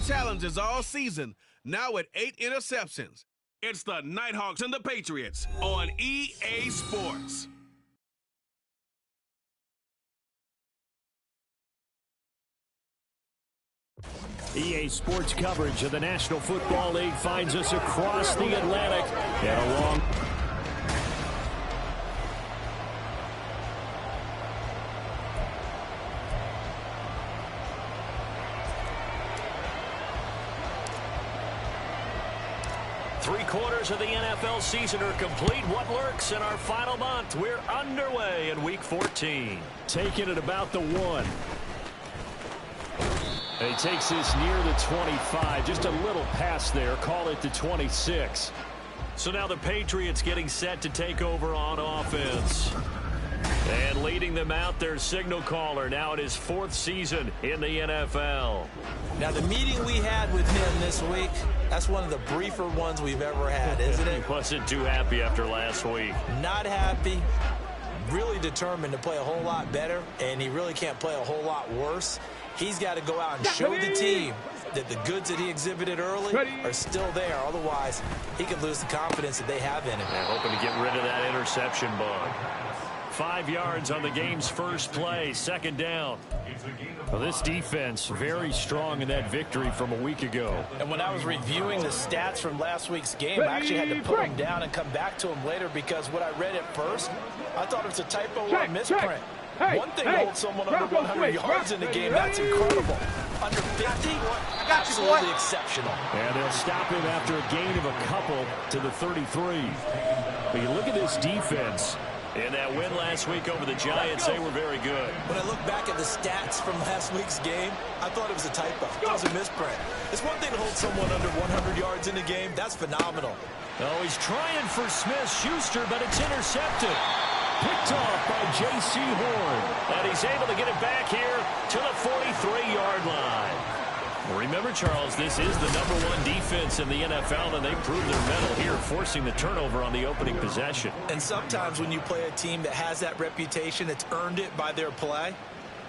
challenges all season, now with 8 interceptions. It's the Nighthawks and the Patriots on EA Sports. EA Sports coverage of the National Football League finds us across the Atlantic and along. Three-quarters of the NFL season are complete. What lurks in our final month? We're underway in Week 14. Taking it about the 1. He takes this near the 25. Just a little pass there. Call it the 26. So now the Patriots getting set to take over on offense. And leading them out, their signal caller, now in his 4th season in the NFL. Now, the meeting we had with him this week, that's one of the briefer ones we've ever had, isn't it? He wasn't too happy after last week. Not happy. Really determined to play a whole lot better, and he really can't play a whole lot worse. He's got to go out and show the team that the goods that he exhibited early are still there. Otherwise, he could lose the confidence that they have in him. And hoping to get rid of that interception bug. 5 yards on the game's first play, 2nd down. Well, this defense very strong in that victory from a week ago. And when I was reviewing the stats from last week's game, I actually had to put them down and come back to them later because what I read at first, I thought it was a typo or a misprint. One thing holds someone under 100 yards in the game, that's incredible. Under 50, absolutely exceptional. And they'll stop him after a gain of a couple to the 33. But you look at this defense. In that win last week over the Giants, they were very good. When I look back at the stats from last week's game, I thought it was a typo. It was a misprint. It's one thing to hold someone under 100 yards in the game. That's phenomenal. Oh, he's trying for Smith-Schuster, but it's intercepted. Picked off by J.C. Horn. And he's able to get it back here to the 43-yard line. Remember, Charles, this is the #1 defense in the NFL, and they proved their mettle here, forcing the turnover on the opening possession. And sometimes when you play a team that has that reputation, it's earned it by their play.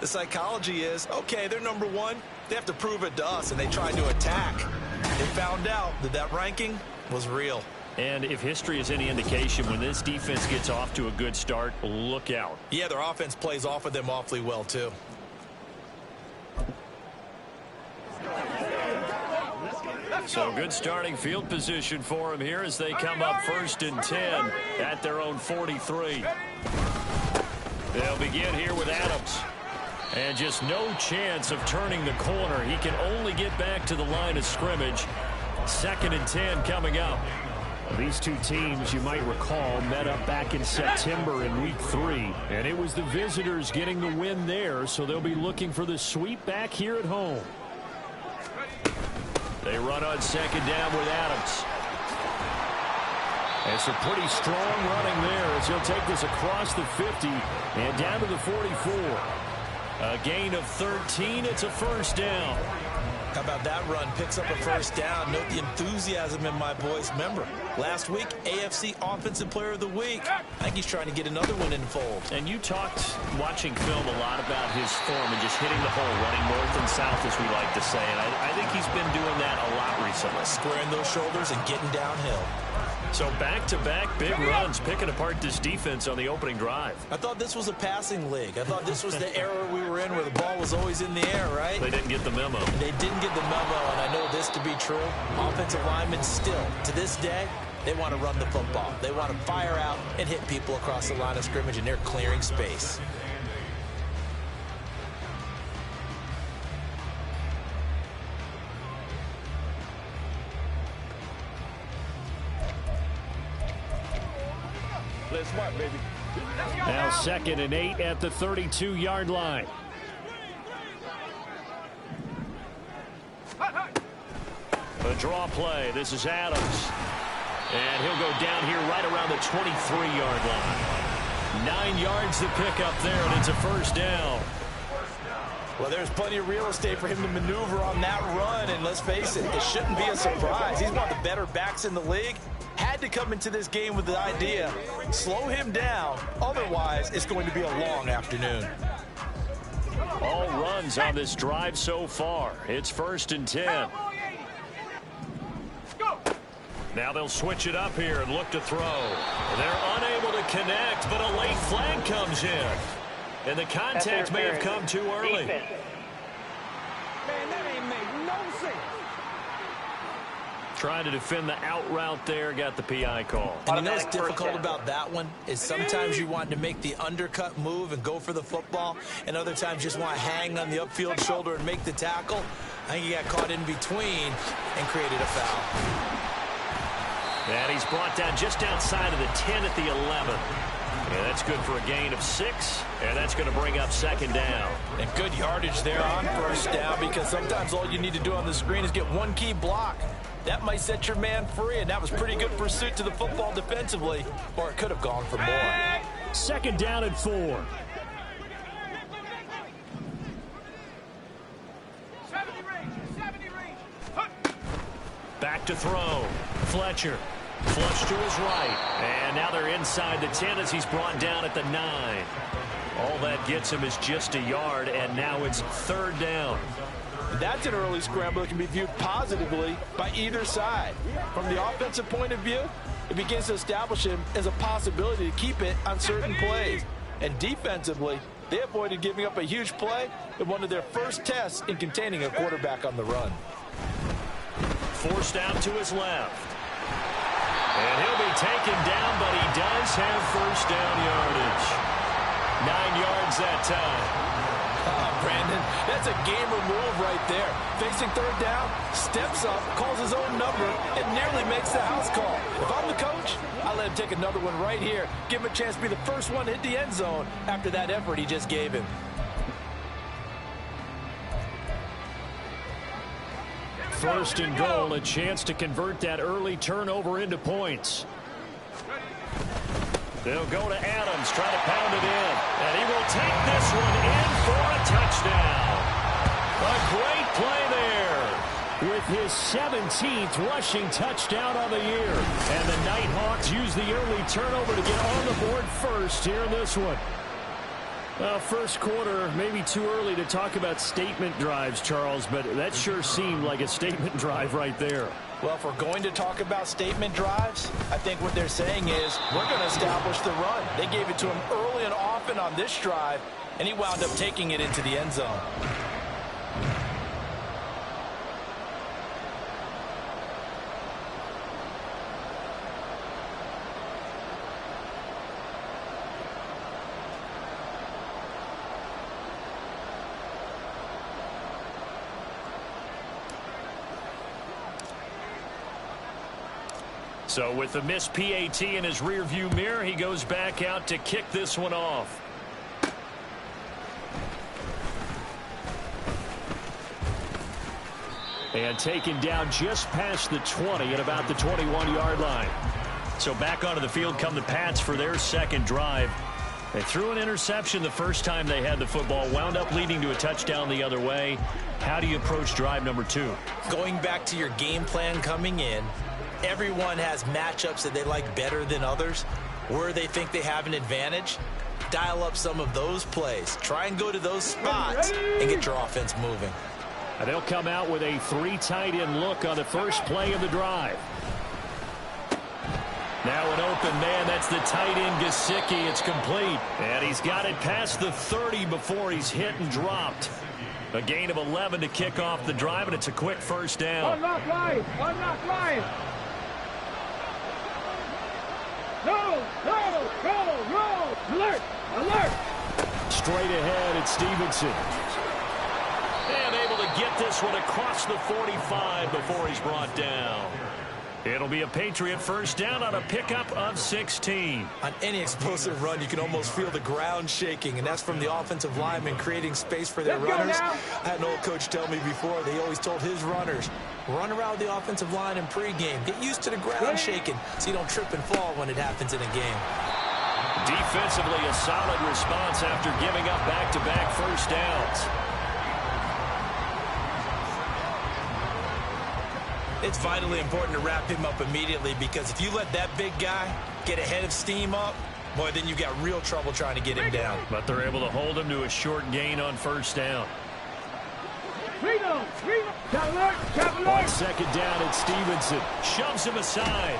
The psychology is, okay, they're #1. They have to prove it to us, and they tried to attack. They found out that that ranking was real. And if history is any indication, when this defense gets off to a good start, look out. Yeah, their offense plays off of them awfully well, too. So good starting field position for them here as they come up 1st and 10 at their own 43. They'll begin here with Adams. And just no chance of turning the corner. He can only get back to the line of scrimmage. 2nd and 10 coming up. These two teams, you might recall, met up back in September in Week 3. And it was the visitors getting the win there, so they'll be looking for the sweep back here at home. They run on 2nd down with Adams. And some pretty strong running there as he'll take this across the 50 and down to the 44. A gain of 13. It's a 1st down. How about that run? Picks up a 1st down. Note the enthusiasm in my voice. Remember, last week, AFC Offensive Player of the Week. I think he's trying to get another one in the fold. And you talked, watching film, a lot about his form and just hitting the hole, running north and south, as we like to say. And I think he's been doing that a lot recently. Squaring those shoulders and getting downhill. So back-to-back big runs, picking apart this defense on the opening drive. I thought this was a passing league. I thought this was the era we were in where the ball was always in the air, right? They didn't get the memo. They didn't get the memo, and I know this to be true. Offensive linemen still, to this day, they want to run the football. They want to fire out and hit people across the line of scrimmage, and they're clearing space. Smart, baby. Now 2nd and 8 at the 32-yard line. A draw play. This is Adams. And he'll go down here right around the 23-yard line. 9 yards to pick up there, and it's a 1st down. Well, there's plenty of real estate for him to maneuver on that run, and let's face it, it shouldn't be a surprise. He's one of the better backs in the league. Had to come into this game with the idea, slow him down, otherwise it's going to be a long afternoon. All runs on this drive so far. It's 1st and 10. Now they'll switch it up here and look to throw. They're unable to connect, but a late flag comes in. And the contact may have come too early. Man, that ain't make no sense. Trying to defend the out route there, got the PI call. And you know what's difficult about that one is sometimes you want to make the undercut move and go for the football, and other times you just want to hang on the upfield shoulder and make the tackle. I think he got caught in between and created a foul. And he's brought down just outside of the 10 at the 11. Yeah, that's good for a gain of 6, and that's going to bring up 2nd down. And good yardage there on 1st down, because sometimes all you need to do on the screen is get one key block. That might set your man free, and that was pretty good pursuit to the football defensively, or it could have gone for more. 2nd down and 4. 70 range. Back to throw. Fletcher. Flush to his right. And now they're inside the 10 as he's brought down at the 9. All that gets him is just a yard, and now it's 3rd down. That's an early scramble that can be viewed positively by either side. From the offensive point of view, it begins to establish him as a possibility to keep it on certain plays. And defensively, they avoided giving up a huge play in one of their first tests in containing a quarterback on the run. Forced out to his left. And he'll be taken down, but he does have 1st down yardage. 9 yards that time. Brandon, that's a gamer move right there. Facing 3rd down, steps up, calls his own number, and nearly makes the house call. If I'm the coach, I let him take another one right here. Give him a chance to be the first one to hit the end zone after that effort he just gave him. 1st and goal, a chance to convert that early turnover into points. They'll go to Adams, try to pound it in. And he will take this one in for a touchdown. A great play there. With his 17th rushing touchdown on the year. And the Nighthawks use the early turnover to get on the board first here in this one. First quarter, maybe too early to talk about statement drives, Charles, but that sure seemed like a statement drive right there. Well, if we're going to talk about statement drives, I think what they're saying is we're going to establish the run. They gave it to him early and often on this drive, and he wound up taking it into the end zone. So with the missed PAT in his rearview mirror, he goes back out to kick this one off. And taken down just past the 20 at about the 21-yard line. So back onto the field come the Pats for their 2nd drive. They threw an interception the first time they had the football, wound up leading to a touchdown the other way. How do you approach drive number 2? Going back to your game plan coming in, everyone has matchups that they like better than others. Where they think they have an advantage, dial up some of those plays. Try and go to those spots and get your offense moving. And they'll come out with a 3 tight end look on the first play of the drive. Now an open man, that's the tight end Gesicki. It's complete. And he's got it past the 30 before he's hit and dropped. A gain of 11 to kick off the drive, and it's a quick 1st down. Unlock line. Go. Alert. Straight ahead, it's Stevenson. And able to get this one across the 45 before he's brought down. It'll be a Patriot 1st down on a pickup of 16. On any explosive run, you can almost feel the ground shaking, and that's from the offensive linemen creating space for their runners. I had an old coach tell me before, they always told his runners, run around the offensive line in pregame. Get used to the ground shaking so you don't trip and fall when it happens in a game. Defensively, a solid response after giving up back-to-back 1st downs. It's vitally important to wrap him up immediately, because if you let that big guy get a head of steam up, boy, then you got real trouble trying to get him down. But they're able to hold him to a short gain on first down. On second down, it's Stevenson. Shoves him aside.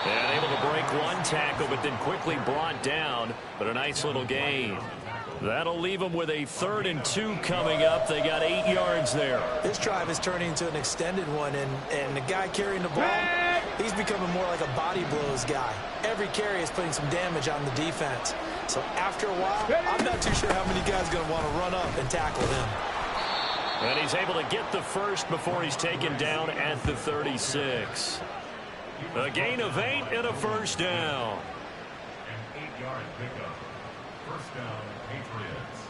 And able to break one tackle, but then quickly brought down. But a nice little gain. That'll leave them with a 3rd and 2 coming up. They got 8 yards there. This drive is turning into an extended one, and the guy carrying the ball, he's becoming more like a body blows guy. Every carry is putting some damage on the defense. So after a while, I'm not too sure how many guys are going to want to run up and tackle him. And he's able to get the first before he's taken down at the 36. A gain of 8 and a first down. An 8-yard pickup. First down, Patriots.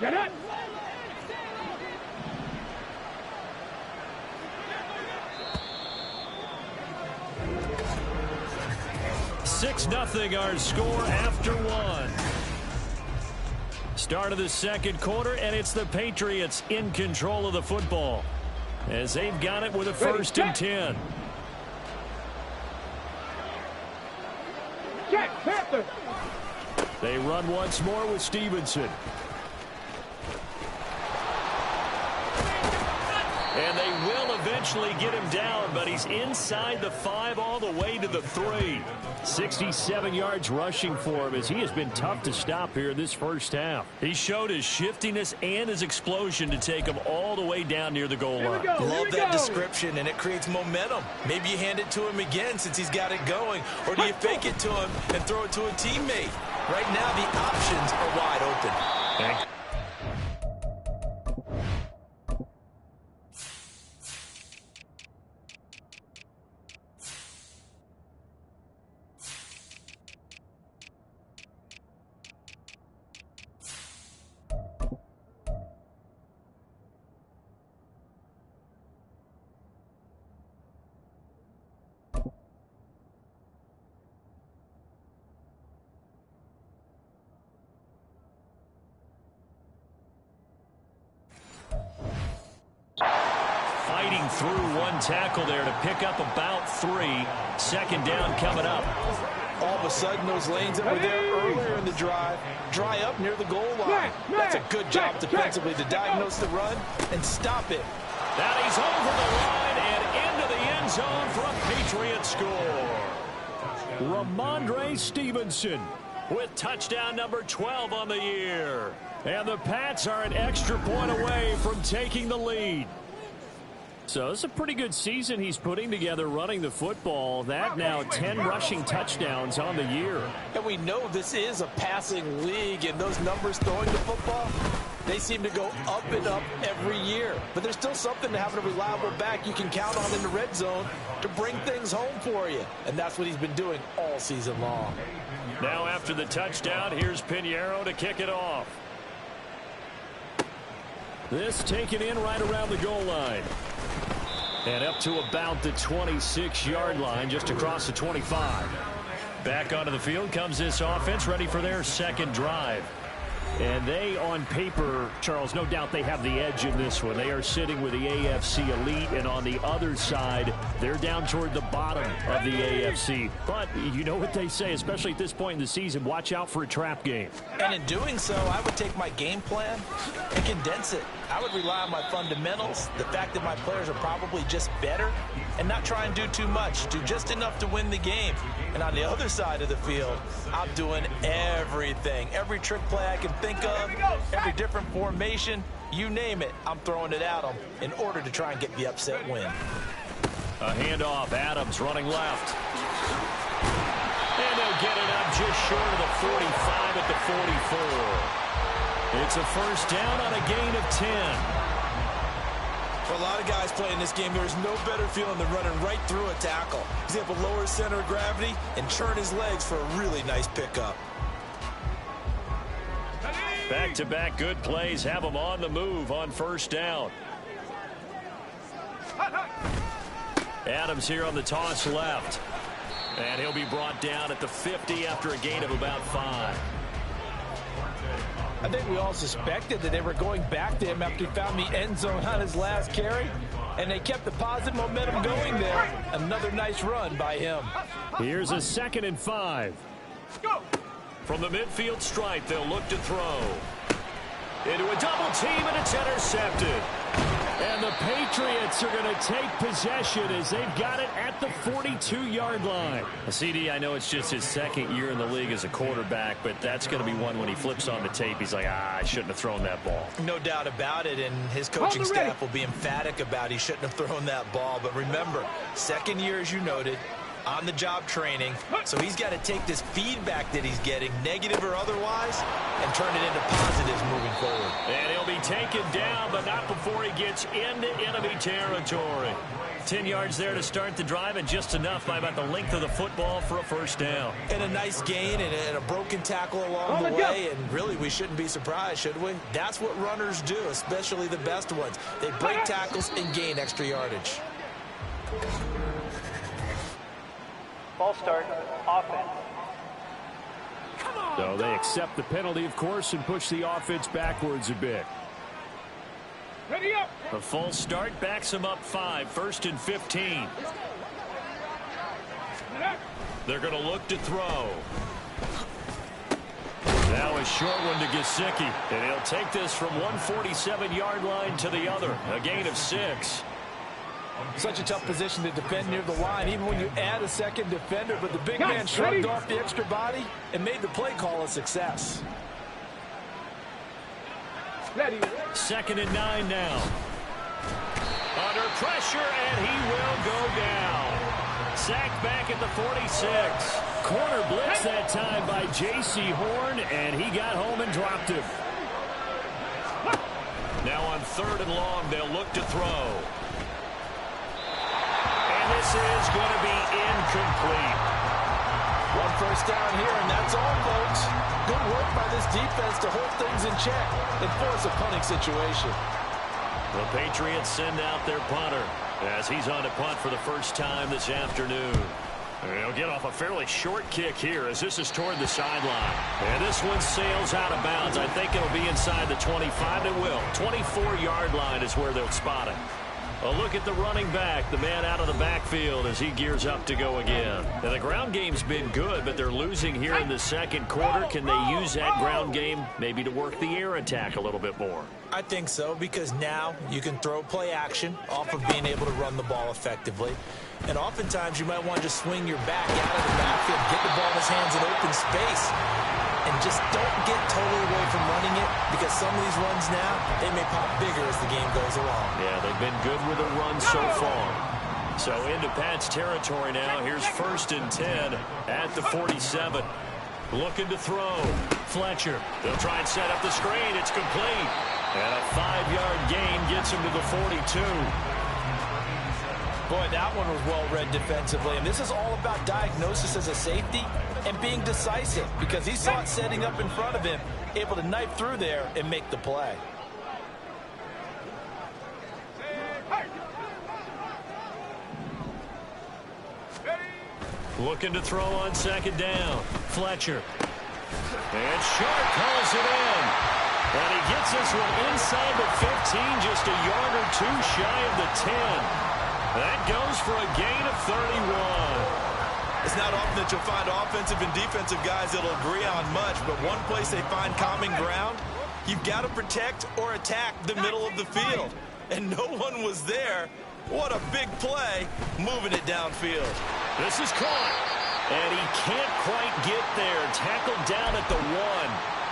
Get it! 6-0 our score after 1. Start of the second quarter, and it's the Patriots in control of the football as they've got it with a 1st and 10. Check, Panther. They run once more with Stevenson. And they will eventually get him down, but he's inside the 5 all the way to the 3. 67 yards rushing for him as he has been tough to stop here this first half. He showed his shiftiness and his explosion to take him all the way down near the goal line. Love that description, and it creates momentum. Maybe you hand it to him again since he's got it going, or do you fake it to him and throw it to a teammate? Right now, the options are wide open. Fighting through one tackle there to pick up about 3. Second down coming up. All of a sudden, those lanes that were there earlier in the drive dry up near the goal line. That's a good job defensively to diagnose the run and stop it. Now he's over the line and into the end zone for a Patriot score. Ramondre Stevenson with touchdown number 12 on the year. And the Pats are an extra point away from taking the lead. So it's a pretty good season he's putting together running the football. That now 10 rushing touchdowns on the year. And we know this is a passing league, and those numbers throwing the football, they seem to go up and up every year. But there's still something to having a reliable back you can count on in the red zone to bring things home for you. And that's what he's been doing all season long. Now after the touchdown, here's Pinheiro to kick it off. This taken in right around the goal line. And up to about the 26-yard line, just across the 25. Back onto the field comes this offense, ready for their second drive. And they, on paper, Charles, no doubt they have the edge in this one. They are sitting with the AFC elite, and on the other side, they're down toward the bottom of the AFC. But you know what they say, especially at this point in the season, watch out for a trap game. And in doing so, I would take my game plan and condense it. I would rely on my fundamentals, the fact that my players are probably just better, and not try and do too much, do just enough to win the game. And on the other side of the field, I'm doing everything. Every trick play I can think of, every different formation, you name it, I'm throwing it at them in order to try and get the upset win. A handoff, Adams running left. And they'll get it up just short of the 45 at the 44. It's a first down on a gain of 10. For a lot of guys playing this game, there's no better feeling than running right through a tackle. He's able to lower his center of gravity and churn his legs for a really nice pickup. Back-to-back good plays have them on the move on first down. Adams here on the toss left. And he'll be brought down at the 50 after a gain of about 5. I think we all suspected that they were going back to him after he found the end zone on his last carry, and they kept the positive momentum going there. Another nice run by him. Here's a 2nd and 5. Go. From the midfield stripe, they'll look to throw. Into a double team, and it's intercepted. And the Patriots are going to take possession as they've got it at the 42-yard line. CD, I know it's just his 2nd year in the league as a quarterback, but that's going to be one when he flips on the tape. He's like, I shouldn't have thrown that ball. No doubt about it, and his coaching staff will be emphatic about he shouldn't have thrown that ball. But remember, 2nd year, as you noted, on-the-job training, so he's got to take this feedback that he's getting, negative or otherwise, and turn it into positives moving forward. And he'll be taken down, but not before he gets into enemy territory. 10 yards there to start the drive, and just enough by about the length of the football for a first down. And a nice gain and a broken tackle along the way, and really we shouldn't be surprised, should we? That's what runners do, especially the best ones. They break tackles and gain extra yardage. False start, offense. So they accept the penalty, of course, and push the offense backwards a bit. Ready up. A false start backs them up 5, 1st and 15. They're going to look to throw. Now a short one to Gesicki, and he'll take this from 147-yard line to the other. A gain of 6. Such a tough position to defend near the line, even when you add a 2nd defender, but the big man shrugged off the extra body and made the play call a success. 2nd and 9 now. Under pressure, and he will go down. Sacked back at the 46. Corner blitz that time by J.C. Horn, and he got home and dropped him. Now on 3rd and long, they'll look to throw. This is going to be incomplete. One first down here, and that's all, folks. Good work by this defense to hold things in check and force a punting situation. The Patriots send out their punter as he's on to punt for the first time this afternoon. He'll get off a fairly short kick here as this is toward the sideline. And this one sails out of bounds. I think it'll be inside the 25. It will. 24-yard line is where they'll spot it. A look at the running back, the man out of the backfield as he gears up to go again. Now, the ground game's been good, but they're losing here in the 2nd quarter. Can they use that ground game maybe to work the air attack a little bit more? I think so, because now you can throw play action off of being able to run the ball effectively. And oftentimes you might want to just swing your back out of the backfield, get the ball in his hands in open space, and just don't get totally away from running it, because some of these runs now, they may pop bigger as the game goes along. Yeah, they've been good with a run so far. So into Pat's territory now. Here's 1st and 10 at the 47. Looking to throw. Fletcher. They'll try and set up the screen. It's complete. And a 5-yard gain gets him to the 42. Boy, that one was well read defensively, and this is all about diagnosis as a safety and being decisive, because he saw it setting up in front of him, able to knife through there and make the play. Looking to throw on 2nd down. Fletcher. And Sharp calls it in. And he gets this one inside the 15, just a yard or 2 shy of the 10. That goes for a gain of 31. It's not often that you'll find offensive and defensive guys that'll agree on much, but one place they find common ground, you've got to protect or attack the middle of the field. And no one was there. What a big play, moving it downfield. This is caught, and he can't quite get there. Tackled down at the 1.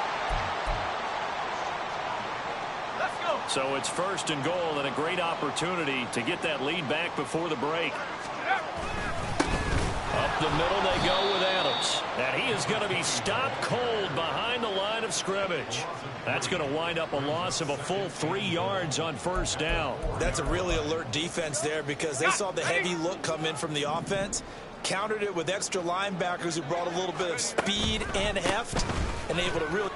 So it's 1st and goal, and a great opportunity to get that lead back before the break. Up the middle they go with Adams. And he is going to be stopped cold behind the line of scrimmage. That's going to wind up a loss of a full 3 yards on 1st down. That's a really alert defense there, because they saw the heavy look come in from the offense, countered it with extra linebackers who brought a little bit of speed and heft, and able to really...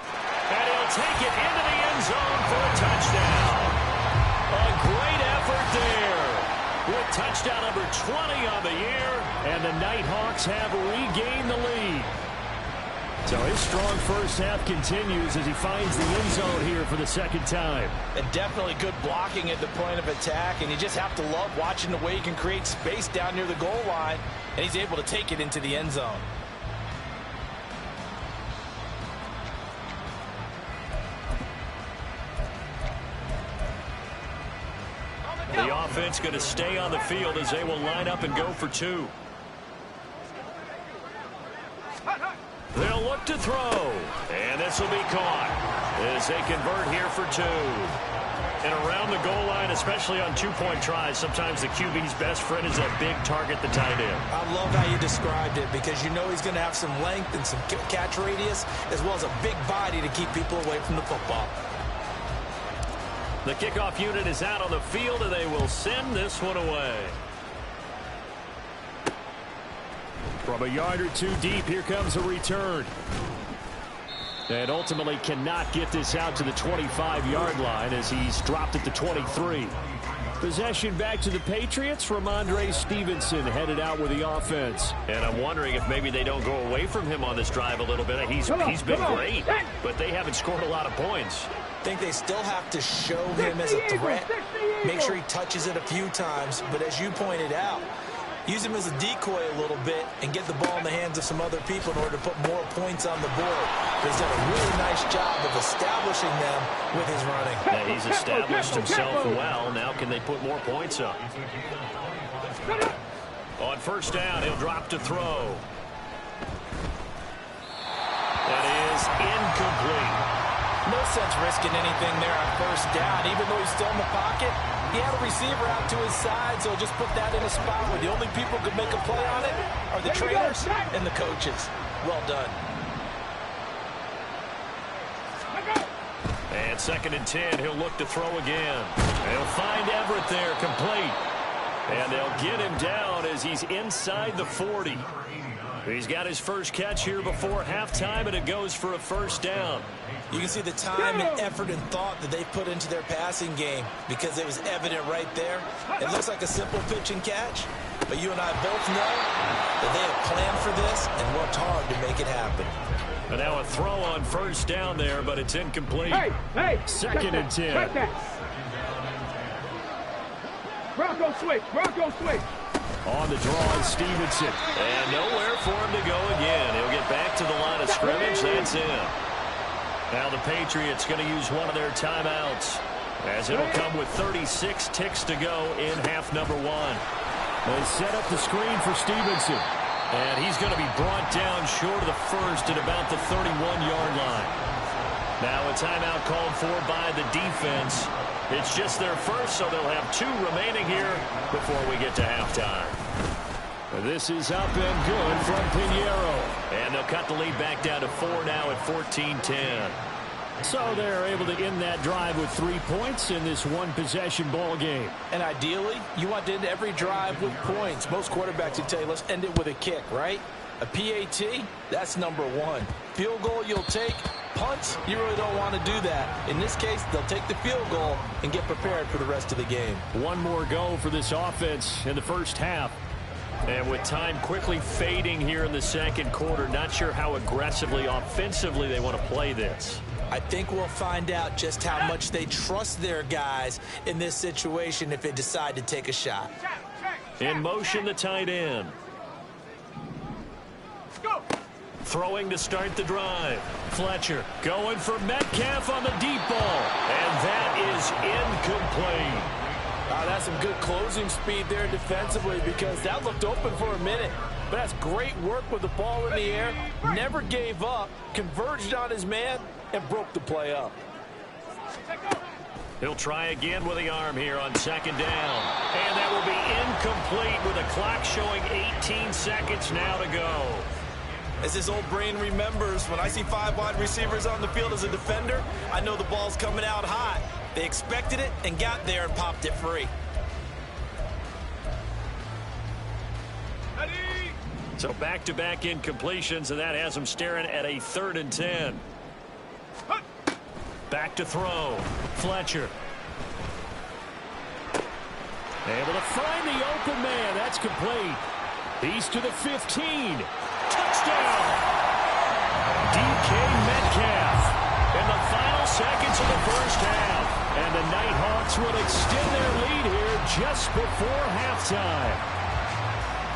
And he'll take it into the end zone for a touchdown. A great effort there. With touchdown number 20 on the year, and the Nighthawks have regained the lead. So his strong first half continues as he finds the end zone here for the second time. And definitely good blocking at the point of attack, and you just have to love watching the way he can create space down near the goal line, and he's able to take it into the end zone. The offense going to stay on the field as they will line up and go for two. They'll look to throw, and this will be caught as they convert here for two. And around the goal line, especially on two-point tries, sometimes the QB's best friend is that big target, the tight end. I love how you described it because you know he's going to have some length and some catch radius as well as a big body to keep people away from the football. The kickoff unit is out on the field, and they will send this one away. From a yard or two deep, here comes a return. And ultimately cannot get this out to the 25-yard line as he's dropped at the 23. Possession back to the Patriots. Ramondre Stevenson headed out with the offense. And I'm wondering if maybe they don't go away from him on this drive a little bit. He's been great, but they haven't scored a lot of points. I think they still have to show him as a threat. Make sure he touches it a few times. But as you pointed out, use him as a decoy a little bit and get the ball in the hands of some other people in order to put more points on the board. He's done a really nice job of establishing them with his running. Yeah, he's established himself well. Now can they put more points up? On first down, he'll drop to throw. That is incomplete. No sense risking anything there on first down. Even though he's still in the pocket, he had a receiver out to his side, so just put that in a spot where the only people who could make a play on it are the trainers and the coaches. Well done. And 2nd and 10, he'll look to throw again. They'll find Everett there, complete. And they'll get him down as he's inside the 40. He's got his first catch here before halftime, and it goes for a first down. You can see the time and effort and thought that they've put into their passing game because it was evident right there. It looks like a simple pitch and catch, but you and I both know that they have planned for this and worked hard to make it happen. And now a throw on first down there, but it's incomplete. 2nd and 10. Bronco switch. On the draw is Stevenson. And nowhere for him to go again. He'll get back to the line of scrimmage. That's in. Now the Patriots going to use one of their timeouts as it'll come with 36 ticks to go in half number one. They set up the screen for Stevenson. And he's going to be brought down short of the first at about the 31-yard line. Now a timeout called for by the defense. It's just their first, so they'll have 2 remaining here before we get to halftime. This is up and good from Pinheiro. And they'll cut the lead back down to 4 now at 14-10. So they're able to end that drive with 3 points in this one-possession ball game. And ideally, you want to end every drive with points. Most quarterbacks would tell you, let's end it with a kick, right? A PAT, that's number 1. Field goal you'll take. Punts, you really don't want to do that. In this case, they'll take the field goal and get prepared for the rest of the game. One more go for this offense in the first half. And with time quickly fading here in the second quarter, not sure how aggressively, offensively they want to play this. I think we'll find out just how much they trust their guys in this situation if they decide to take a shot. In motion, the tight end. Go. Throwing to start the drive. Fletcher going for Metcalf on the deep ball. And that is incomplete. That's some good closing speed there defensively because that looked open for a minute. But that's great work with the ball in the air. Never gave up, converged on his man, and broke the play up. He'll try again with the arm here on 2nd down. And that will be incomplete with a clock showing 18 seconds now to go. As his old brain remembers, when I see 5 wide receivers on the field as a defender, I know the ball's coming out hot. They expected it and got there and popped it free. So back-to-back incompletions, and that has them staring at a 3rd and 10. Back to throw. Fletcher. Able to find the open man. That's complete. He's to the 15. Touchdown. seconds of the first half. And the Nighthawks will extend their lead here just before halftime.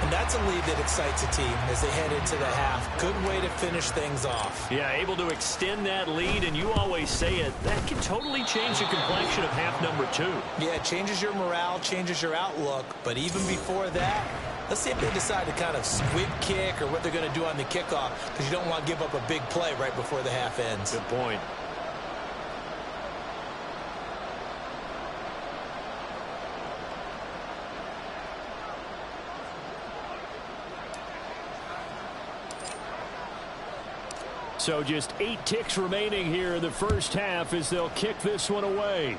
And that's a lead that excites a team as they head into the half. Good way to finish things off. Yeah, able to extend that lead, and you always say it, that can totally change the complexion of half number 2. Yeah, it changes your morale, changes your outlook. But even before that, let's see if they decide to kind of squib kick or what they're going to do on the kickoff, because you don't want to give up a big play right before the half ends. Good point. So just 8 ticks remaining here in the first half as they'll kick this one away.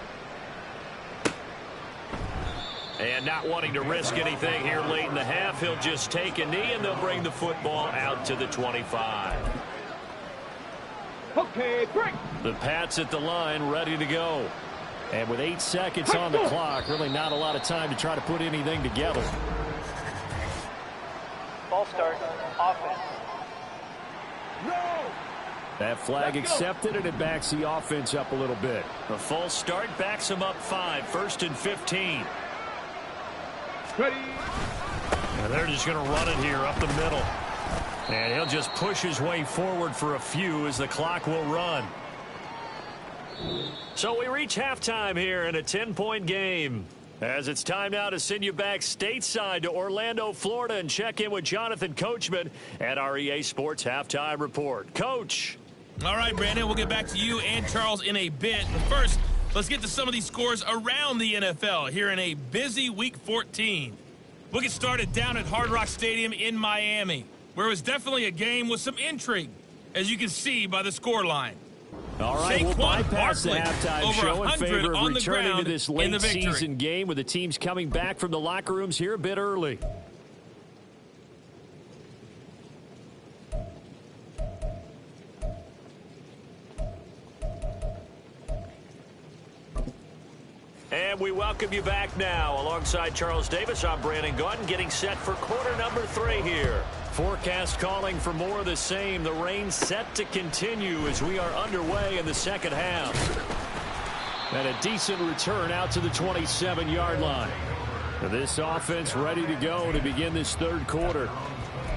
And not wanting to risk anything here late in the half, he'll just take a knee and they'll bring the football out to the 25. Okay, break. The Pats at the line ready to go. And with 8 seconds on the clock, really not a lot of time to try to put anything together. Ball start, offense. No. That flag accepted, and it backs the offense up a little bit. The false start backs them up 5, 1st and 15. Ready. And they're just going to run it here up the middle. And he'll just push his way forward for a few as the clock will run. So we reach halftime here in a 10-point game. As it's time now to send you back stateside to Orlando, Florida, and check in with Jonathan Coachman at our EA Sports Halftime Report. Coach. All right, Brandon, we'll get back to you and Charles in a bit. But first, let's get to some of these scores around the NFL here in a busy Week 14. We'll get started down at Hard Rock Stadium in Miami, where it was definitely a game with some intrigue, as you can see by the scoreline. All right, we'll bypass the halftime over show in favor of returning to this late victory. season game with the teams coming back from the locker rooms here a bit early. And we welcome you back now. Alongside Charles Davis, I'm Brandon Gautin, getting set for quarter number 3 here. Forecast calling for more of the same. The rain set to continue as we are underway in the second half. And a decent return out to the 27-yard line. This offense ready to go to begin this third quarter.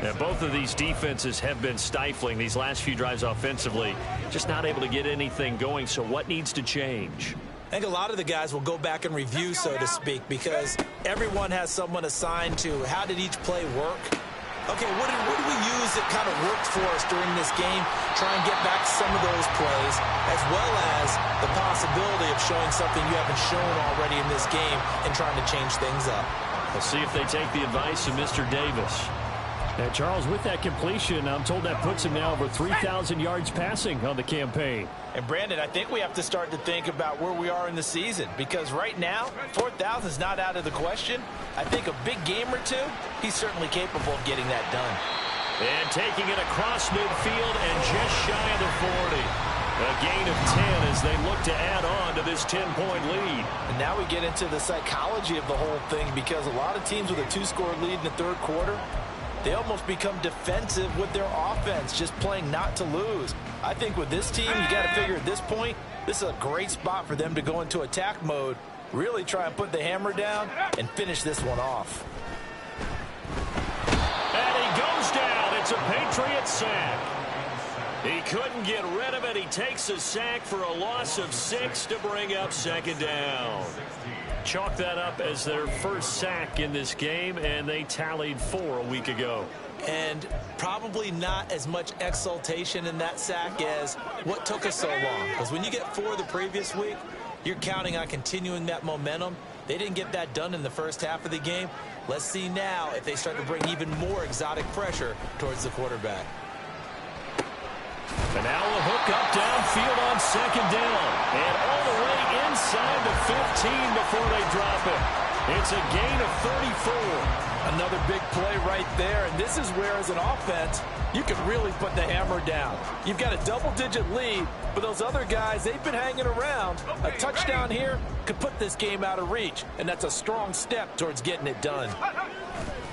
And both of these defenses have been stifling these last few drives offensively. Just not able to get anything going. So what needs to change? I think a lot of the guys will go back and review, so to speak, because everyone has someone assigned to how did each play work. Okay, what did we use that kind of worked for us during this game? Try and get back some of those plays, as well as the possibility of showing something you haven't shown already in this game and trying to change things up. We'll see if they take the advice of Mr. Davis. And Charles, with that completion, I'm told that puts him now over 3,000 yards passing on the campaign. And Brandon, I think we have to start to think about where we are in the season, because right now, 4,000 is not out of the question. I think a big game or two, he's certainly capable of getting that done. And taking it across midfield and just shy of the 40. A gain of 10 as they look to add on to this 10-point lead. And now we get into the psychology of the whole thing, because a lot of teams with a 2-score lead in the third quarter, they almost become defensive with their offense, just playing not to lose. I think with this team, you got to figure at this point, this is a great spot for them to go into attack mode, really try and put the hammer down and finish this one off. And he goes down. It's a Patriot sack. He couldn't get rid of it. He takes a sack for a loss of 6 to bring up second down. Chalk that up as their first sack in this game, and they tallied 4 a week ago. And probably not as much exultation in that sack as what took us so long. Because when you get 4 the previous week, you're counting on continuing that momentum. They didn't get that done in the first half of the game. Let's see now if they start to bring even more exotic pressure towards the quarterback. And now a hook up downfield on second down. And all the way inside the 15 before they drop it. It's a gain of 34. Another big play right there. And this is where, as an offense, you can really put the hammer down. You've got a double-digit lead, but those other guys, they've been hanging around. A touchdown here could put this game out of reach, and that's a strong step towards getting it done.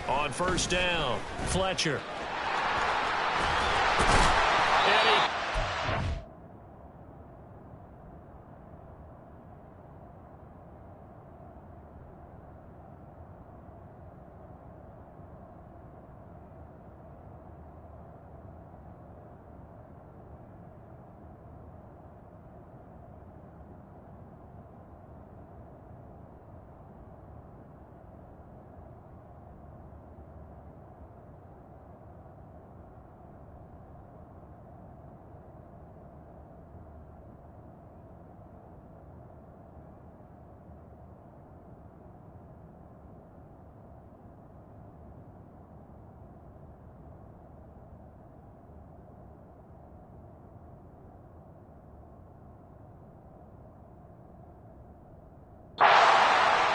On first down, Fletcher.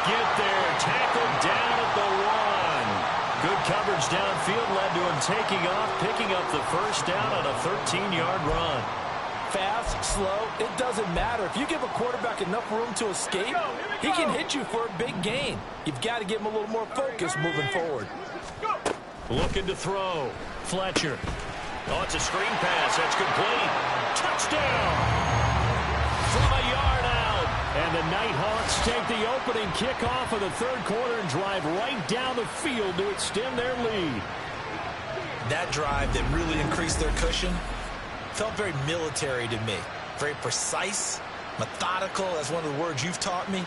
get there. Tackled down at the 1. Good coverage downfield led to him taking off, picking up the first down on a 13-yard run. Fast, slow, it doesn't matter. If you give a quarterback enough room to escape, he can hit you for a big gain. You've got to give him a little more focus moving forward. Looking to throw. Fletcher. Oh, it's a screen pass. That's complete. Touchdown! From a yard out. And the Nighthawks take the opening kickoff of the third quarter and drive right down the field to extend their lead. That drive that really increased their cushion felt very military to me. Very precise, methodical. That's one of the words you've taught me.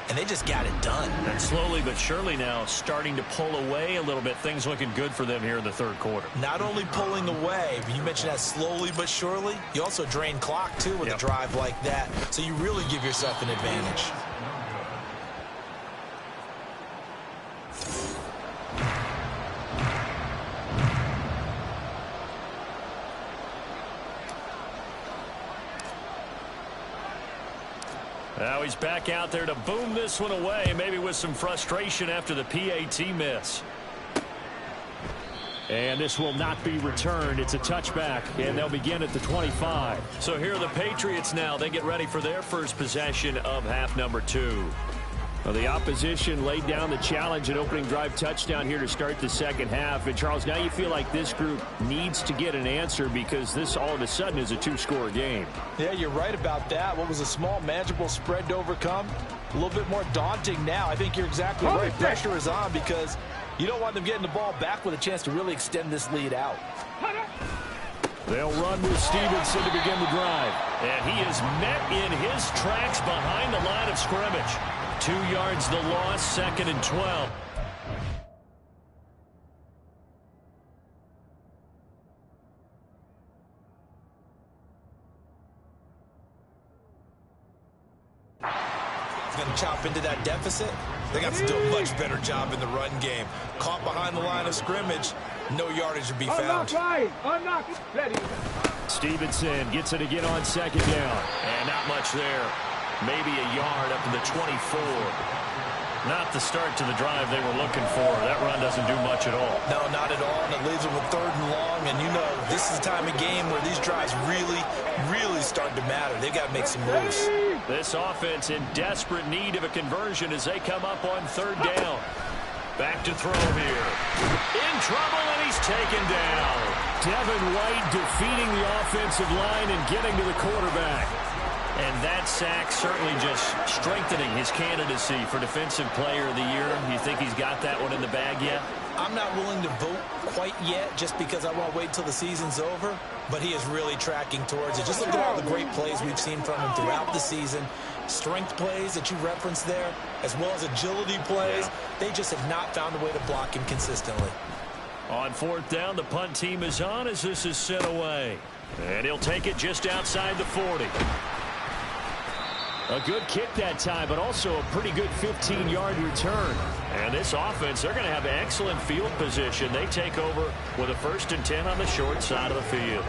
And they just got it done. And slowly but surely now starting to pull away a little bit. Things looking good for them here in the third quarter. Not only pulling away, but you mentioned that slowly but surely. You also drain clock, too, with a drive like that. So you really give yourself an advantage. Now he's back out there to boom this one away, maybe with some frustration after the PAT miss. And this will not be returned. It's a touchback, and they'll begin at the 25. So here are the Patriots now. They get ready for their first possession of half number 2. Well, the opposition laid down the challenge and opening drive touchdown here to start the second half. And, Charles, now you feel like this group needs to get an answer because this all of a sudden is a 2-score game. Yeah, you're right about that. What was a small, manageable spread to overcome? A little bit more daunting now. I think you're exactly right. Pressure is on because you don't want them getting the ball back with a chance to really extend this lead out. They'll run with Stevenson to begin the drive. And he is met in his tracks behind the line of scrimmage. 2 yards the loss, 2nd and 12. He's going to chop into that deficit. They got to do a much better job in the run game. Caught behind the line of scrimmage, no yardage to be found. Stevenson gets it again on 2nd down. And not much there. Maybe a yard up to the 24. Not the start to the drive they were looking for. That run doesn't do much at all. No, not at all, and it leaves them with 3rd and long. And you know, this is the time of game where these drives really start to matter. They've got to make some moves. This offense in desperate need of a conversion as they come up on 3rd down. Back to throw here. In trouble, and he's taken down. Devin White defeating the offensive line and getting to the quarterback. And that sack certainly just strengthening his candidacy for Defensive Player of the Year. You think he's got that one in the bag yet? I'm not willing to vote quite yet just because I want to wait till the season's over, but he is really tracking towards it. Just look at all the great plays we've seen from him throughout the season. Strength plays that you referenced there, as well as agility plays. They just have not found a way to block him consistently. On 4th down, the punt team is on as this is sent away. And he'll take it just outside the 40. A good kick that time, but also a pretty good 15-yard return. And this offense, they're going to have excellent field position. They take over with a 1st and 10 on the short side of the field.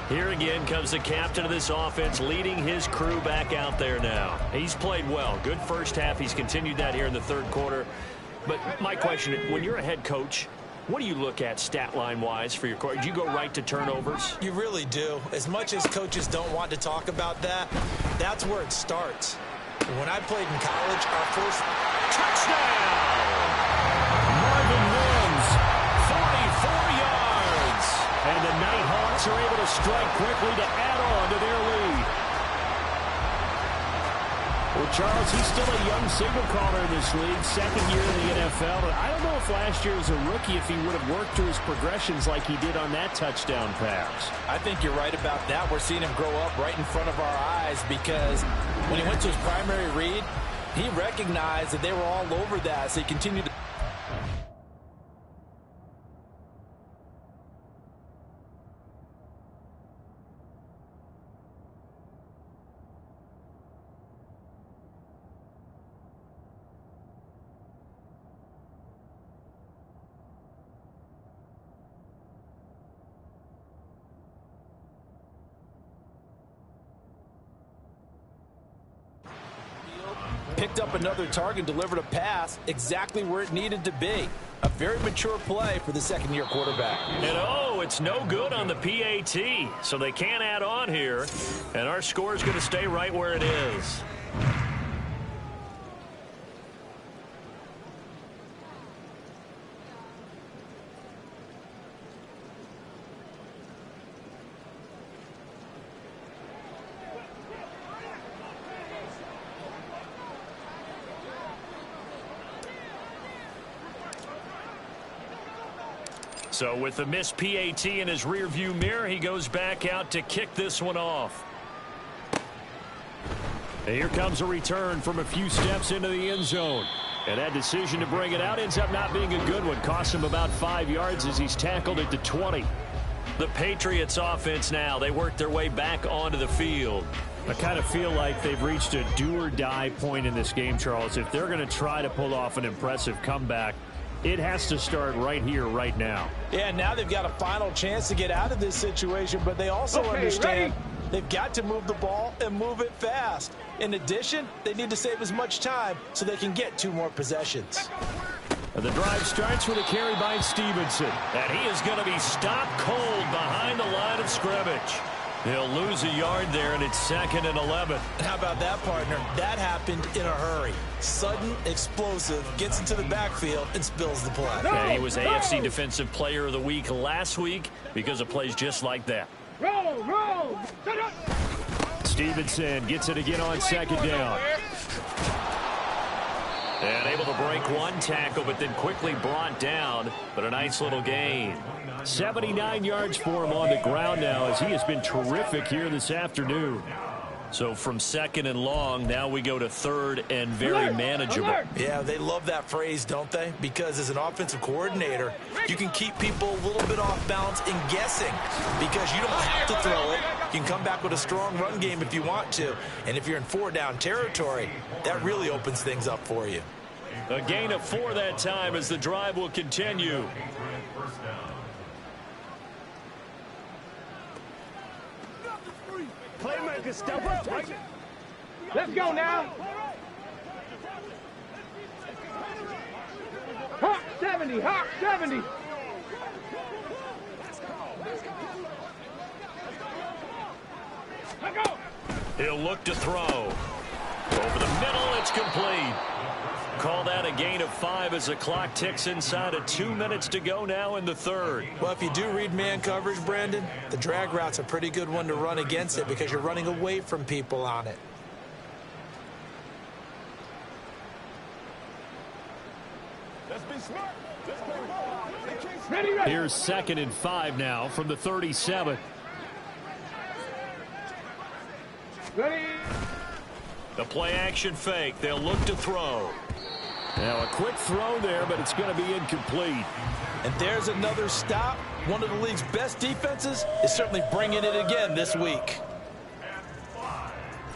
Here again comes the captain of this offense, leading his crew back out there now. He's played well. Good first half. He's continued that here in the 3rd quarter. But my question, when you're a head coach, what do you look at stat line-wise for your coach? Do you go right to turnovers? You really do. As much as coaches don't want to talk about that, that's where it starts. When I played in college, our first touchdown! Marvin Mims, 44 yards. And the Nighthawks are able to strike quickly to add on to their lead. Well, Charles, he's still a young signal caller in this league, 2nd year in the NFL. But I don't know if last year as a rookie if he would have worked through his progressions like he did on that touchdown pass. I think you're right about that. We're seeing him grow up right in front of our eyes because when he went to his primary read, he recognized that they were all over that, so he continued to... picked up another target, delivered a pass exactly where it needed to be. A very mature play for the second-year quarterback. And oh, it's no good on the PAT, so they can't add on here, and our score is going to stay right where it is. So with the missed PAT in his rearview mirror, he goes back out to kick this one off. And here comes a return from a few steps into the end zone. And that decision to bring it out ends up not being a good one. Costs him about 5 yards as he's tackled at the 20. The Patriots offense now, they work their way back onto the field. I kind of feel like they've reached a do-or-die point in this game, Charles. If they're going to try to pull off an impressive comeback, it has to start right here, right now. Yeah, now they've got a final chance to get out of this situation, but they also understand they've got to move the ball and move it fast. In addition, they need to save as much time so they can get 2 more possessions. And the drive starts with a carry by Stevenson. And he is going to be stopped cold behind the line of scrimmage. He'll lose a yard there, and it's 2nd and 11. How about that, partner? That happened in a hurry. Sudden, explosive, gets into the backfield, and spills the play. And he was AFC Defensive Player of the Week last week because of plays just like that. Roll! Stevenson gets it again on 2nd down. And able to break one tackle, but then quickly brought down. But a nice little gain. 79 yards for him on the ground now as he has been terrific here this afternoon. So from 2nd and long, now we go to 3rd and very manageable. Yeah, they love that phrase, don't they? Because as an offensive coordinator, you can keep people a little bit off balance and guessing because you don't have to throw it. You can come back with a strong run game if you want to. And if you're in 4-down territory, that really opens things up for you. A gain of 4 that time as the drive will continue. Playmaker, step up. Let's go now. Hawk 70, Hawk 70. Let's go. He'll look to throw. Over the middle, it's complete. Call that a gain of 5 as the clock ticks inside of 2 minutes to go now in the 3rd. Well, if you do read man coverage, Brandon, the drag route's a pretty good one to run against it because you're running away from people on it. Let's be smart. Let's play ball. Ready. Here's 2nd and 5 now from the 37. Ready. The play action fake. They'll look to throw. Now a quick throw there, but it's going to be incomplete. And there's another stop. One of the league's best defenses is certainly bringing it again this week.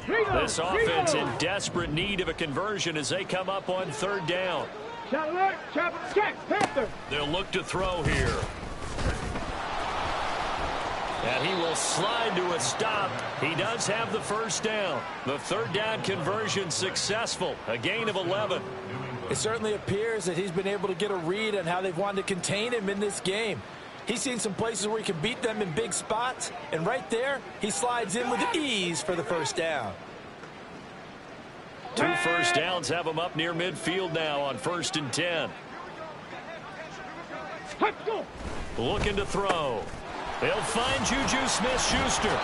This offense in desperate need of a conversion as they come up on 3rd down. Check, Panther. They'll look to throw here. And he will slide to a stop. He does have the 1st down. The 3rd down conversion successful. A gain of 11. It certainly appears that he's been able to get a read on how they've wanted to contain him in this game. He's seen some places where he can beat them in big spots, and right there, he slides in with ease for the 1st down. 2 first downs have him up near midfield now on 1st and 10. Looking to throw. They'll find Juju Smith-Schuster.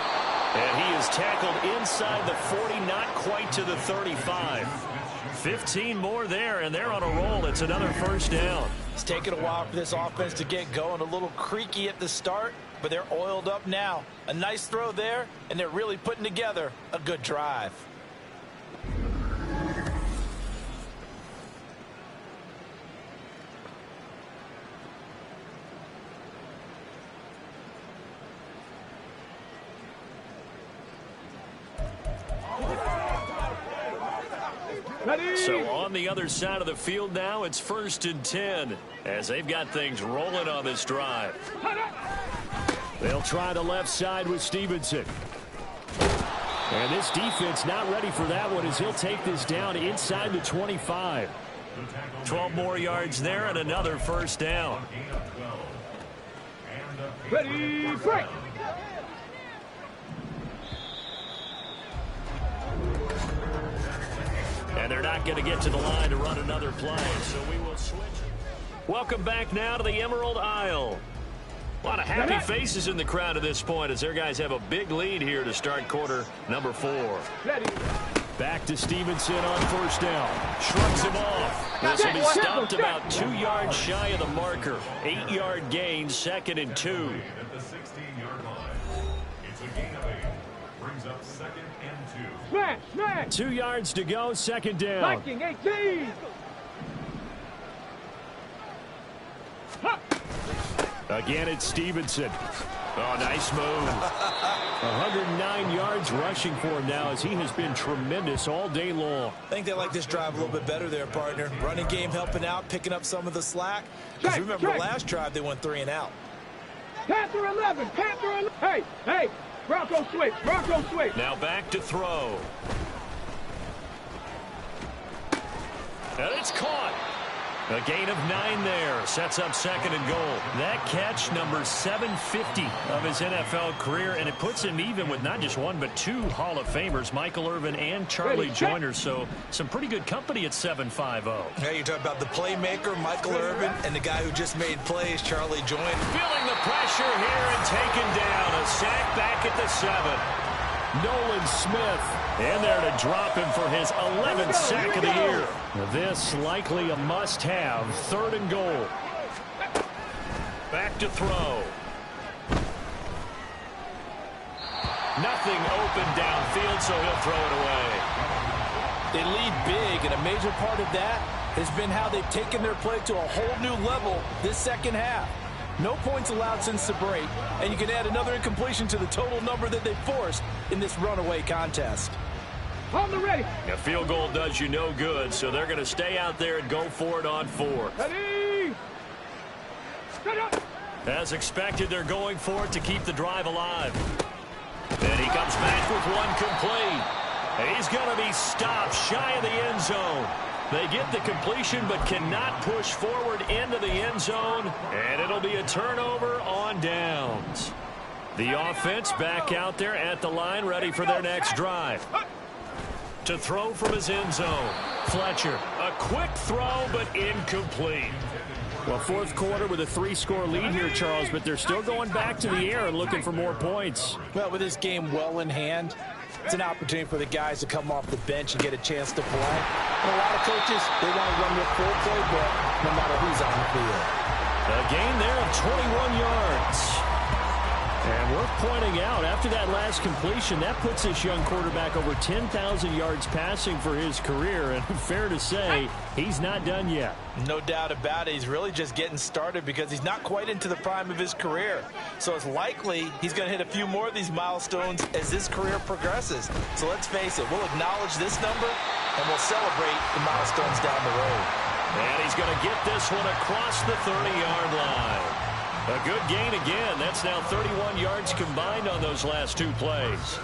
And he is tackled inside the 40, not quite to the 35. 15 more there, and they're on a roll. It's another 1st down. It's taken a while for this offense to get going. A little creaky at the start, but they're oiled up now. A nice throw there, and they're really putting together a good drive. So on the other side of the field now, it's 1st and 10 as they've got things rolling on this drive. They'll try the left side with Stevenson. And this defense not ready for that one as he'll take this down inside the 25. 12 more yards there and another first down. Ready, break. And they're not going to get to the line to run another play, so we will switch. Welcome back now to the Emerald Isle. A lot of happy faces in the crowd at this point as their guys have a big lead here to start quarter number 4. Back to Stevenson on first down. Shrugs him off. This will be stopped about 2 yards shy of the marker. 8-yard gain, 2nd and 2. At the 16-yard line. It's a gain of 8. Brings up 2nd and 2. Smash. 2 yards to go, 2nd down. Viking 18. Again, it's Stevenson. Oh, nice move. 109 yards rushing for him now as he has been tremendous all day long. I think they like this drive a little bit better there, partner. Running game helping out, picking up some of the slack. Because remember, last drive they went 3 and out. Panther 11. Panther 11. Hey. Bronco switch. Bronco switch. Now back to throw. And it's caught. A gain of 9 there. Sets up 2nd and goal. That catch, number 750 of his NFL career, and it puts him even with not just 1 but 2 Hall of Famers, Michael Irvin and Charlie Joyner. So some pretty good company at 750. Yeah, you're talking about the playmaker, Michael Irvin, and the guy who just made plays, Charlie Joyner. Feeling the pressure here and taken down. A sack back at the 7. Nolan Smith in there to drop him for his 11th sack of the year. This likely a must-have. 3rd and goal. Back to throw. Nothing open downfield, so he'll throw it away. They lead big, and a major part of that has been how they've taken their play to a whole new level this second half. No points allowed since the break, and you can add another incompletion to the total number that they forced in this runaway contest. On the ready. A field goal does you no good, so they're going to stay out there and go for it on 4th. Ready. Set up. As expected, they're going for it to keep the drive alive. And he comes back with 1 complete. He's going to be stopped shy of the end zone. They get the completion but cannot push forward into the end zone, and it'll be a turnover on downs. The offense back out there at the line, ready for their next drive. To throw from his end zone, Fletcher. A quick throw, but incomplete. Well, 4th quarter with a 3-score lead here, Charles, but they're still going back to the air and looking for more points. Well, with this game well in hand, it's an opportunity for the guys to come off the bench and get a chance to play. And a lot of coaches, they want to run their full playbook no matter who's on the field. A gain there of 21 yards. And worth pointing out, after that last completion, that puts this young quarterback over 10,000 yards passing for his career. And fair to say, he's not done yet. No doubt about it. He's really just getting started because he's not quite into the prime of his career. So it's likely he's going to hit a few more of these milestones as this career progresses. So let's face it, we'll acknowledge this number and we'll celebrate the milestones down the road. And he's going to get this one across the 30-yard line. A good gain again. That's now 31 yards combined on those last 2 plays.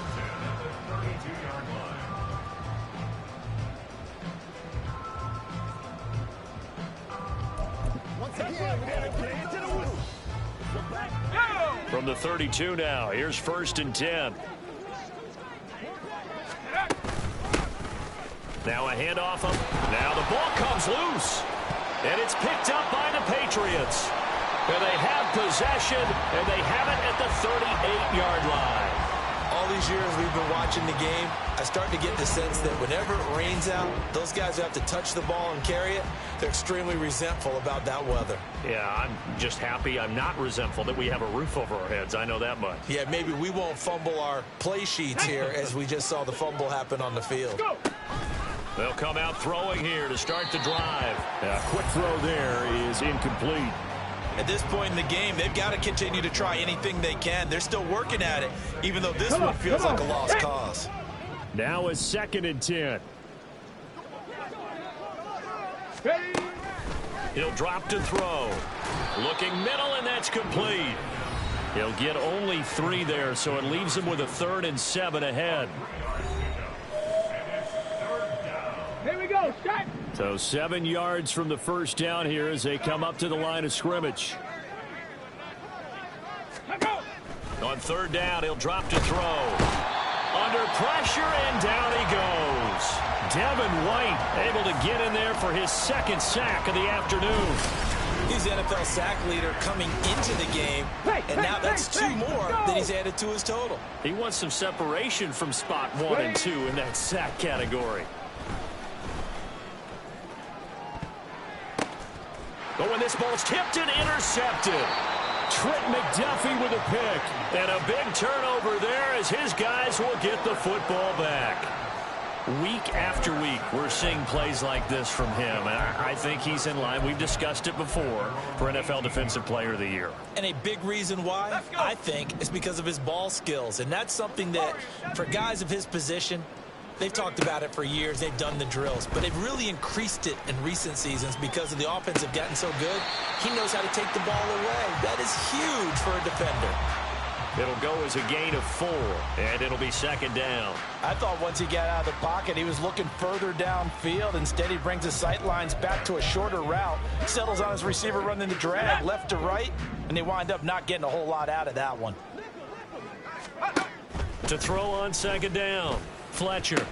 From the 32 now, here's 1st and 10. Now a handoff. Now the ball comes loose. And it's picked up by the Patriots. And they have possession, and they have it at the 38-yard line. All these years we've been watching the game, I start to get the sense that whenever it rains out, those guys who have to touch the ball and carry it, they're extremely resentful about that weather. Yeah, I'm just happy I'm not resentful that we have a roof over our heads. I know that much. Yeah, maybe we won't fumble our play sheets here as we just saw the fumble happen on the field. They'll come out throwing here to start the drive. A quick throw there is incomplete. At this point in the game, they've got to continue to try anything they can. They're still working at it, even though this one feels like a lost cause. Now is 2nd and 10. He'll drop to throw. Looking middle, and that's complete. He'll get only 3 there, so it leaves him with a 3rd and 7 ahead. Here we go, shot. So 7 yards from the first down here as they come up to the line of scrimmage. On 3rd down, he'll drop to throw. Under pressure, and down he goes. Devin White able to get in there for his 2nd sack of the afternoon. He's the NFL sack leader coming into the game, and now that's 2 more that he's added to his total. He wants some separation from spot 1 and 2 in that sack category. But when this ball's tipped and intercepted, Trent McDuffie with a pick. And a big turnover there as his guys will get the football back. Week after week, we're seeing plays like this from him. And I think he's in line. We've discussed it before for NFL Defensive Player of the Year. And a big reason why, I think, is because of his ball skills. And that's something that, for guys of his position, they've talked about it for years. They've done the drills. But they've really increased it in recent seasons because of the offense have gotten so good. He knows how to take the ball away. That is huge for a defender. It'll go as a gain of 4, and it'll be 2nd down. I thought once he got out of the pocket, he was looking further downfield. Instead, he brings his sight lines back to a shorter route, settles on his receiver running the drag left to right, and they wind up not getting a whole lot out of that one. To throw on 2nd down, Fletcher.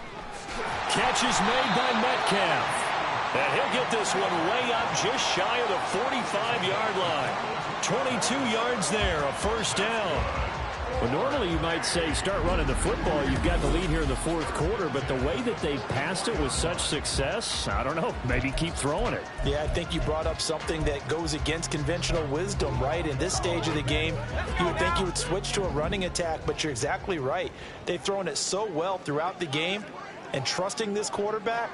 Catch is made by Metcalf. And he'll get this one way up just shy of the 45-yard line. 22 yards there, a 1st down. Well, normally you might say start running the football. You've got the lead here in the 4th quarter, but the way that they passed it with such success, I don't know, maybe keep throwing it. Yeah, I think you brought up something that goes against conventional wisdom, right? In this stage of the game, you would think you would switch to a running attack, but you're exactly right. They've thrown it so well throughout the game, and trusting this quarterback,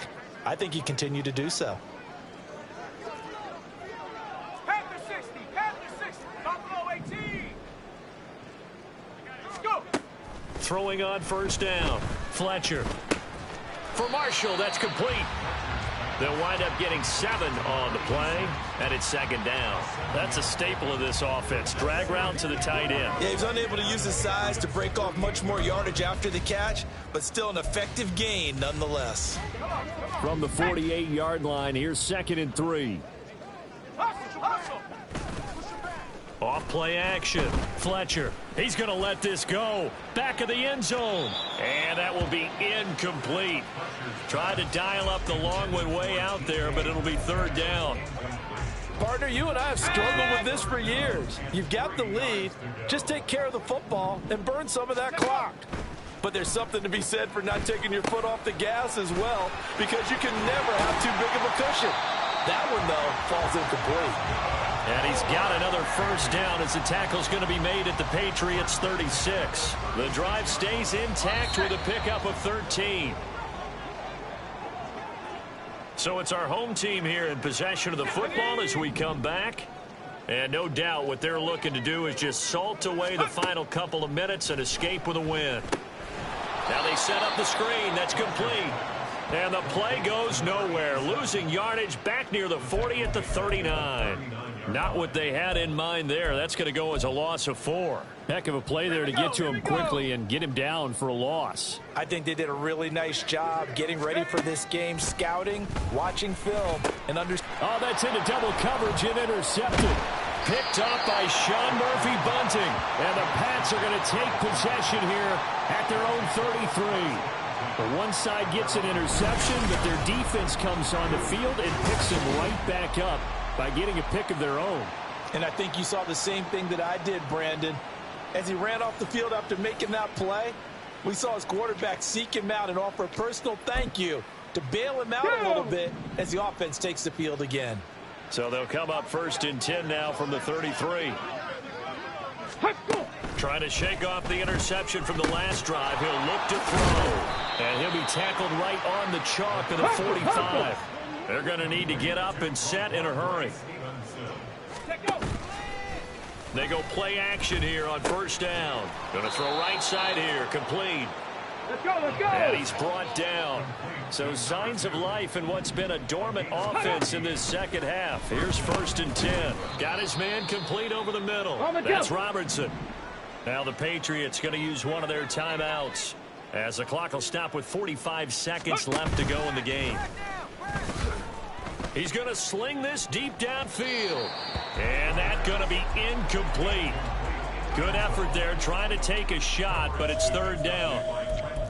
I think you continue to do so. Throwing on 1st down. Fletcher. For Marshall, that's complete. They'll wind up getting 7 on the play, and it's 2nd down. That's a staple of this offense. Drag route to the tight end. Yeah, he's unable to use his size to break off much more yardage after the catch, but still an effective gain nonetheless. From the 48-yard line, here's 2nd and 3. Off play action. Fletcher. He's going to let this go. Back of the end zone. And that will be incomplete. Tried to dial up the long one way out there, but it'll be 3rd down. Partner, you and I have struggled with this for years. You've got the lead. Just take care of the football and burn some of that clock. But there's something to be said for not taking your foot off the gas as well, because you can never have too big of a cushion. That one, though, falls incomplete. And he's got another 1st down as the tackle's going to be made at the Patriots 36. The drive stays intact with a pickup of 13. So it's our home team here in possession of the football as we come back. And no doubt what they're looking to do is just salt away the final couple of minutes and escape with a win. Now they set up the screen. That's complete. And the play goes nowhere. Losing yardage back near the 40 at the 39. Not what they had in mind there. That's going to go as a loss of 4. Heck of a play there to get to him quickly and get him down for a loss. I think they did a really nice job getting ready for this game, scouting, watching film, and Oh, that's into double coverage and intercepted. Picked up by Sean Murphy Bunting. And the Pats are going to take possession here at their own 33. The one side gets an interception, but their defense comes on the field and picks him right back up by getting a pick of their own. And I think you saw the same thing that I did, Brandon. As he ran off the field after making that play, we saw his quarterback seek him out and offer a personal thank you to bail him out a little bit as the offense takes the field again. So they'll come up 1st and 10 now from the 33. Trying to shake off the interception from the last drive. He'll look to throw. And he'll be tackled right on the chalk of the 45. They're going to need to get up and set in a hurry. They go play action here on 1st down. Going to throw right side here. Complete. Let's go, let's go. And he's brought down. So signs of life in what's been a dormant offense in this 2nd half. Here's 1st and 10. Got his man complete over the middle. That's Robertson. Now the Patriots going to use one of their timeouts as the clock will stop with 45 seconds left to go in the game. He's going to sling this deep downfield. And that's going to be incomplete. Good effort there trying to take a shot, but it's third down.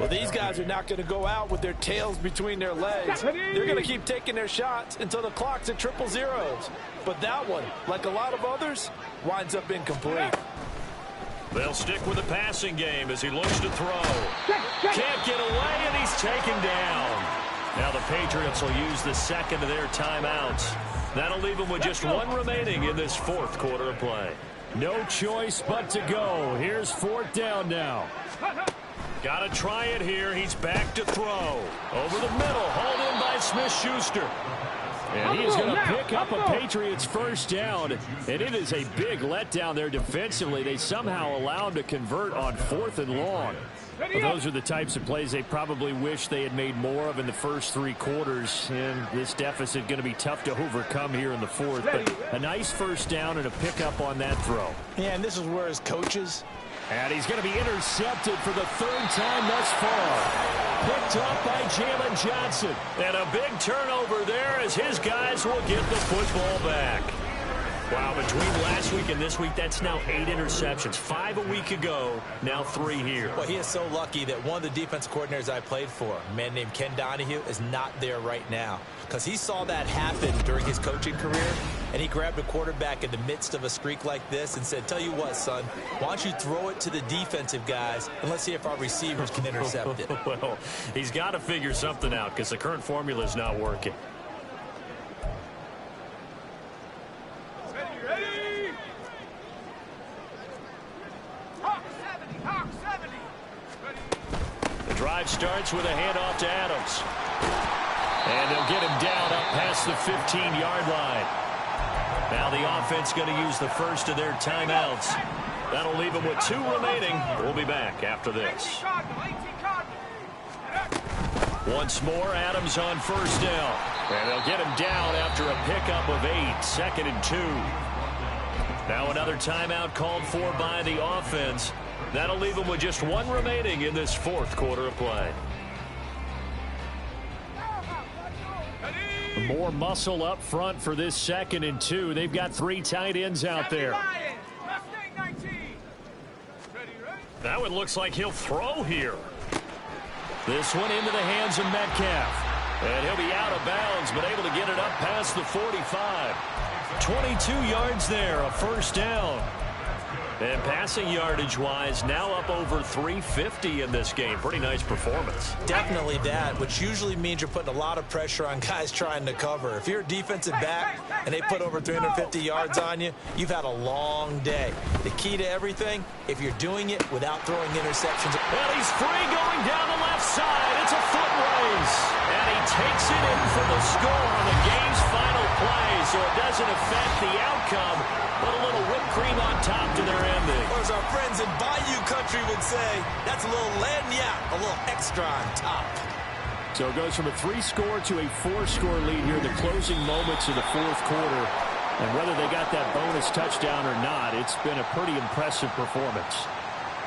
Well, these guys are not going to go out with their tails between their legs. They're going to keep taking their shots until the clock's at 000. But that one, like a lot of others, winds up incomplete. They'll stick with the passing game as he looks to throw. Can't get away, and he's taken down. Now the Patriots will use the second of their timeouts. That'll leave them with just one remaining in this fourth quarter of play. No choice but to go. Here's fourth down now. Got to try it here. He's back to throw. Over the middle, hauled in by Smith-Schuster. And he is going to pick up a Patriots first down, and it is a big letdown there defensively. They somehow allow him to convert on 4th and long. Well, those are the types of plays they probably wish they had made more of in the first 3 quarters, and this deficit going to be tough to overcome here in the fourth. But a nice first down and a pickup on that throw. Yeah, and this is where his coaches. And he's going to be intercepted for the 3rd time thus far. Picked up by Jalen Johnson. And a big turnover there as his guys will get the football back. Wow, between last week and this week, that's now 8 interceptions. 5 a week ago, now 3 here. Well, he is so lucky that one of the defense coordinators I played for, a man named Ken Donahue, is not there right now. Because he saw that happen during his coaching career, and he grabbed a quarterback in the midst of a streak like this and said, tell you what, son, why don't you throw it to the defensive guys, and let's see if our receivers can intercept it. Well, he's got to figure something out because the current formula is not working. Drive starts with a handoff to Adams. And they'll get him down up past the 15-yard line. Now the offense going to use the first of their timeouts. That'll leave them with 2 remaining. We'll be back after this. Once more, Adams on first down. And they'll get him down after a pickup of 8, 2nd and 2. Now another timeout called for by the offense. That'll leave them with just 1 remaining in this fourth quarter of play. More muscle up front for this 2nd and 2. They've got 3 tight ends out there. That one looks like he'll throw here. This one into the hands of Metcalf. And he'll be out of bounds, but able to get it up past the 45. 22 yards there, a first down. And passing yardage-wise, now up over 350 in this game. Pretty nice performance. Definitely that, which usually means you're putting a lot of pressure on guys trying to cover. If you're a defensive back and they put over 350 yards on you, you've had a long day. The key to everything, if you're doing it without throwing interceptions. Well, he's free going down the left side. It's a foot race. And he takes it in for the score on the game's final play, so it doesn't affect the outcome. Put a little whipped cream on top to their ending. Or as our friends in Bayou Country would say, that's a little lagniappe, a little extra on top. So it goes from a 3-score to a 4-score lead here in the closing moments of the fourth quarter. And whether they got that bonus touchdown or not, it's been a pretty impressive performance.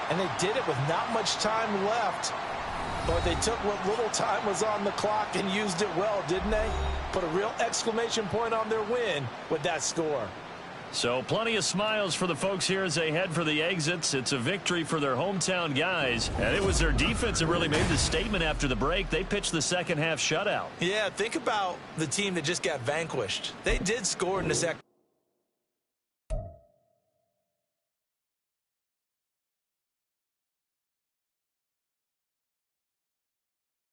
And they did it with not much time left. But they took what little time was on the clock and used it well, didn't they? Put a real exclamation point on their win with that score. So plenty of smiles for the folks here as they head for the exits. It's a victory for their hometown guys. And it was their defense that really made the statement after the break. They pitched the second half shutout. Yeah, think about the team that just got vanquished. They did score in the second.